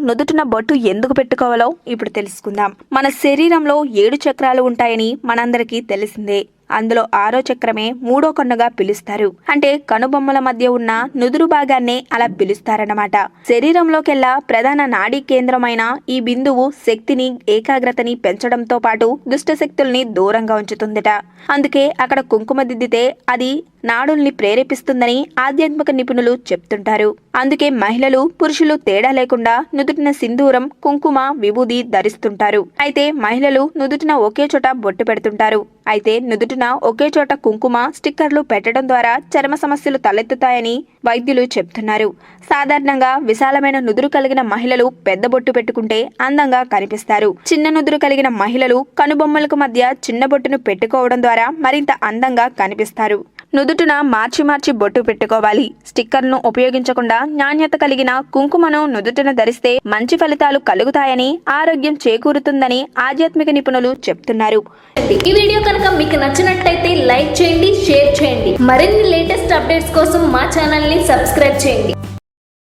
నుదుటిన బొట్టు ఎందుకు పెట్టుకోవాలో ఇప్పుడు తెలుసుకుందాం. మన శరీరంలో 7 చక్రాలు ఉంటాయని మనందరికీ తెలిసిందే. అందులో 6వ చక్రమే 3వ కన్నుగా పిలుస్తారు. అంటే కనుబొమ్మల మధ్య ఉన్న నుదురు భాగాన్నే అలా పిలుస్తారన్నమాట. శరీరంలోకెల్లా ప్రధాన నాడీ కేంద్రమైన ఈ బిందువు శక్తిని, ఏకాగ్రతని పెంచడంతో పాటు దుష్ట శక్తుల్ని దూరంగా ఉంచుతుందట. అందుకే అక్కడ కుంకుమ దిద్దితే అది నాడుల్ని ప్రేరేపిస్తుందని ఆధ్యాత్మిక నిపుణులు చెప్తుంటారు. అందుకే మహిళలు, పురుషులు తేడా లేకుండా నుదుటిన సింధూరం, కుంకుమ, విభూది ధరిస్తుంటారు. అయితే మహిళలు నుదుటిన ఒకే చోట బొట్టు పెడుతుంటారు. అయితే నుదుటిన ఒకే చోట కుంకుమ స్టిక్కర్లు పెట్టడం ద్వారా చర్మ సమస్యలు తలెత్తుతాయని వైద్యులు చెప్తున్నారు. సాధారణంగా విశాలమైన నుదురు కలిగిన మహిళలు పెద్ద బొట్టు పెట్టుకుంటే అందంగా కనిపిస్తారు. చిన్న నుదురు కలిగిన మహిళలు కనుబొమ్మలకు మధ్య చిన్న బొట్టును పెట్టుకోవడం ద్వారా మరింత అందంగా కనిపిస్తారు. నుదుటిన మార్చి బొట్టు పెట్టుకోవాలి. స్టిక్కర్ను ఉపయోగించకుండా నాణ్యత కలిగిన కుంకుమను నుదుటిన ధరిస్తే మంచి ఫలితాలు కలుగుతాయని, ఆరోగ్యం చేకూరుతుందని ఆధ్యాత్మిక నిపుణులు చెప్తున్నారు. ఈ వీడియో కనుక మీకు నచ్చినట్టయితే లైక్ చేయండి, షేర్ చేయండి. మరిన్ని లేటెస్ట్ అప్డేట్స్ కోసం మా ఛానల్ ని సబ్స్క్రైబ్ చేయండి.